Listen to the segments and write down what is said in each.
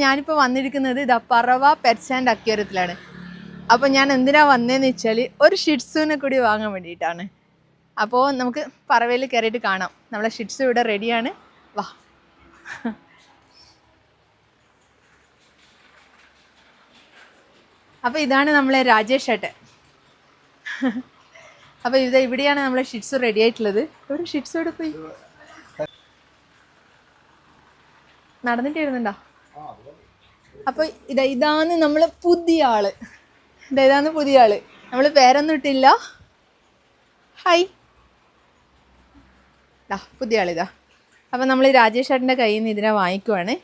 ഞാനിപ്പോൾ വന്നിരിക്കുന്നത് ഇതാ പറവ പെറ്റ്സ് ആൻഡ് അക്വേറിയത്തിലാണ്. അപ്പോൾ ഞാൻ എന്തിനാ വന്നതെന്ന് വെച്ചാൽ ഒരു ഷിറ്റ്സുവിനെ കൂടി വാങ്ങാൻ വേണ്ടിയിട്ടാണ്. അപ്പോൾ നമുക്ക് പറവയിൽ കയറിയിട്ട് കാണാം. നമ്മളെ ഷിറ്റ്സു ഇവിടെ റെഡിയാണ്. വാ. അപ്പോൾ ഇതാണ് നമ്മളെ രാജേഷ് ഏട്ടൻ. അപ്പോൾ ഇവിടെയാണ് നമ്മളെ ഷിറ്റ്സു റെഡി ആയിട്ടുള്ളത്. ഇവിടെ ഷിറ്റ്സു ഇവിടെ പോയി നടന്നിട്ട് വരുന്നുണ്ടോ? അപ്പോൾ ഇതാണ് നമ്മൾ പുതിയ ആള്. ഇതാണ് പുതിയ ആള്. നമ്മൾ പേരൊന്നും ഇട്ടില്ല. ഹായ്. പുതിയ ആളിതാ. അപ്പം നമ്മൾ രാജേഷ് ഏട്ടൻ്റെ കയ്യിൽ നിന്ന് ഇതിനെ വാങ്ങിക്കുവാണ്.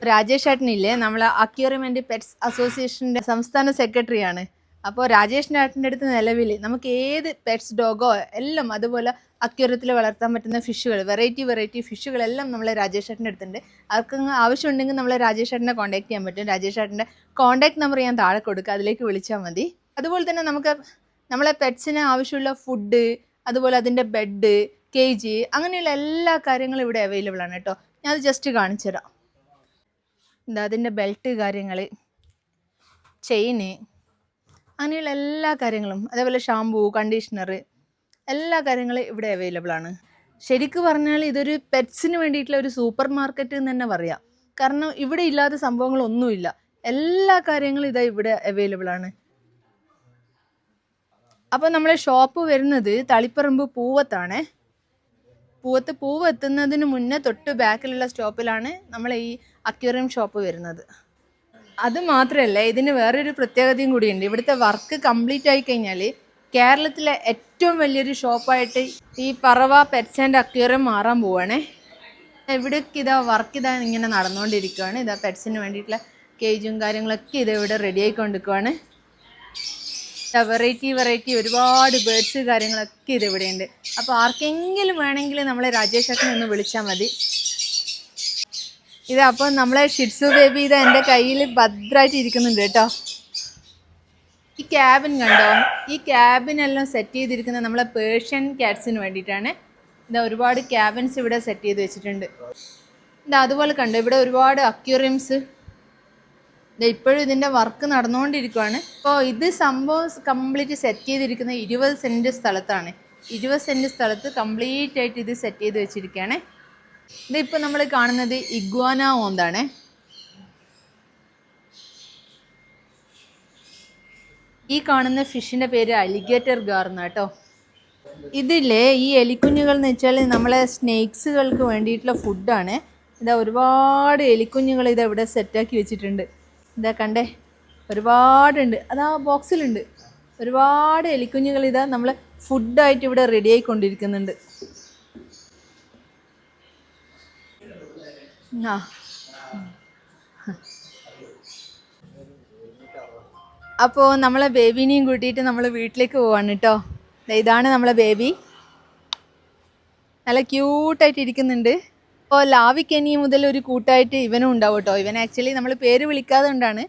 രാജേഷ് ഏട്ടനില്ലേ, നമ്മൾ അക്വേറിയം ആൻഡ് പെറ്റ്സ് അസോസിയേഷൻ്റെ സംസ്ഥാന സെക്രട്ടറിയാണ്. അപ്പോൾ രാജേഷ് ഏട്ടൻ്റെ അടുത്ത് നിലവിൽ നമുക്ക് ഏത് പെറ്റ്സ് ഡോഗോ എല്ലാം അതുപോലെ അക്വേറിയത്തിൽ വളർത്താൻ പറ്റുന്ന ഫിഷുകൾ വെറൈറ്റി ഫിഷുകളെല്ലാം നമ്മളെ രാജേഷ് ഏട്ടൻ്റെ അടുത്തുണ്ട്. അവർക്ക് ആവശ്യമുണ്ടെങ്കിൽ നമ്മളെ രാജേഷ് ഏട്ടനെ കോൺടാക്ട് ചെയ്യാൻ പറ്റും. രാജേഷ് ഏട്ടൻ്റെ കോൺടാക്ട് നമ്പർ ഞാൻ താഴെ കൊടുക്കുക, അതിലേക്ക് വിളിച്ചാൽ മതി. അതുപോലെ തന്നെ നമുക്ക് നമ്മളെ പെറ്റ്സിന് ആവശ്യമുള്ള ഫുഡ്, അതുപോലെ അതിൻ്റെ ബെഡ്, കേജ്, അങ്ങനെയുള്ള എല്ലാ കാര്യങ്ങളും ഇവിടെ അവൈലബിൾ ആണ് കേട്ടോ. ഞാൻ അത് ജസ്റ്റ് കാണിച്ചു തരാം. എന്താ അതിൻ്റെ ബെൽറ്റ് കാര്യങ്ങൾ, ചെയിന്, അങ്ങനെയുള്ള എല്ലാ കാര്യങ്ങളും, അതേപോലെ ഷാമ്പൂ, കണ്ടീഷണർ, എല്ലാ കാര്യങ്ങളും ഇവിടെ അവൈലബിൾ ആണ്. ശരിക്കും പറഞ്ഞാൽ ഇതൊരു പെറ്റ്സിന് വേണ്ടിയിട്ടുള്ള ഒരു സൂപ്പർ മാർക്കറ്റ് എന്ന് തന്നെ പറയാം. കാരണം ഇവിടെ ഇല്ലാത്ത സംഭവങ്ങളൊന്നുമില്ല. എല്ലാ കാര്യങ്ങളും ഇവിടെ അവൈലബിൾ ആണ്. അപ്പോൾ നമ്മളെ ഷോപ്പ് വരുന്നത് തളിപ്പറമ്പ് പൂവത്താണ്. പൂവ് എത്തുന്നതിന് മുന്നേ തൊട്ട് ബാക്കിലുള്ള സ്റ്റോപ്പിലാണ് നമ്മളെ ഈ അക്വേറിയം ഷോപ്പ് വരുന്നത്. അത് മാത്രമല്ല, ഇതിന് വേറൊരു പ്രത്യേകതയും കൂടിയുണ്ട്. ഇവിടുത്തെ വർക്ക് കംപ്ലീറ്റ് ആയി കഴിഞ്ഞാൽ കേരളത്തിലെ ഏറ്റവും വലിയൊരു ഷോപ്പായിട്ട് ഈ പറവ പെറ്റ്സ് ആൻഡ് അക്വേറിയം മാറാൻ പോവുകയാണേ. ഇവിടേക്ക് വർക്ക് ഇങ്ങനെ നടന്നുകൊണ്ടിരിക്കുകയാണ്. പെറ്റ്സിന് വേണ്ടിയിട്ടുള്ള കേജും കാര്യങ്ങളൊക്കെ ഇവിടെ റെഡി ആയിക്കൊണ്ടിരിക്കുകയാണ്. വെറൈറ്റി ഒരുപാട് ബേർഡ്സ് കാര്യങ്ങളൊക്കെ ഇവിടെയുണ്ട്. അപ്പോൾ ആർക്കെങ്കിലും വേണമെങ്കിൽ നമ്മളെ രാജേഷ് ഏട്ടനെ ഒന്ന് വിളിച്ചാൽ മതി. അപ്പോൾ നമ്മളെ ഷിറ്റ്സു ബേബി എൻ്റെ കയ്യിൽ ഭദ്രമായിട്ട് ഇരിക്കുന്നുണ്ട് കേട്ടോ. ഈ ക്യാബിൻ കണ്ടോ? ഈ ക്യാബിനെല്ലാം സെറ്റ് ചെയ്തിരിക്കുന്നത് നമ്മളെ പേർഷ്യൻ ക്യാറ്റ്സിന് വേണ്ടിയിട്ടാണ്. ഒരുപാട് ക്യാബിൻസ് ഇവിടെ സെറ്റ് ചെയ്ത് വെച്ചിട്ടുണ്ട്. അതുപോലെ കണ്ടോ, ഇവിടെ ഒരുപാട് അക്വേറിയംസ്. ഇപ്പോഴും ഇതിൻ്റെ വർക്ക് നടന്നുകൊണ്ടിരിക്കുകയാണ്. അപ്പോൾ ഇത് സംഭവം കംപ്ലീറ്റ് സെറ്റ് ചെയ്തിരിക്കുന്നത് 20 സെൻറ്റ് സ്ഥലത്താണ്. 20 സെൻറ്റ് സ്ഥലത്ത് കംപ്ലീറ്റ് ആയിട്ട് ഇത് സെറ്റ് ചെയ്ത് വെച്ചിരിക്കുകയാണ്. ഇതിപ്പോൾ നമ്മൾ കാണുന്നത് ഇഗ്വാന ഓന്താണ്. ഈ കാണുന്ന ഫിഷിൻ്റെ പേര് അലിഗേറ്റർ ഗാർന്ന കേട്ടോ. ഇതില്ലേ, ഈ എലിക്കുഞ്ഞുകൾ എന്ന് വെച്ചാൽ നമ്മളെ സ്നേക്സുകൾക്ക് വേണ്ടിയിട്ടുള്ള ഫുഡാണ്. ഒരുപാട് എലിക്കുഞ്ഞുകൾ ഇവിടെ സെറ്റാക്കി വെച്ചിട്ടുണ്ട്. കണ്ടേ, ഒരുപാടുണ്ട്. അതാ ബോക്സിലുണ്ട്. ഒരുപാട് എലിക്കുഞ്ഞുകൾ നമ്മൾ ഫുഡായിട്ട് ഇവിടെ റെഡി ആയിക്കൊണ്ടിരിക്കുന്നുണ്ട്. അപ്പോൾ നമ്മളെ ബേബിനെയും കൂട്ടിയിട്ട് നമ്മൾ വീട്ടിലേക്ക് പോവാണ് കേട്ടോ. ഇതാണ് നമ്മളെ ബേബി. നല്ല ക്യൂട്ടായിട്ട് ഇരിക്കുന്നുണ്ട്. അപ്പോൾ ലാവിക്ക് ഇനി മുതൽ ഒരു കൂട്ടായിട്ട് ഇവനും ഉണ്ടാവും കേട്ടോ. ഇവൻ ആക്ച്വലി നമ്മൾ പേര് വിളിക്കാതെ കൊണ്ടാണ്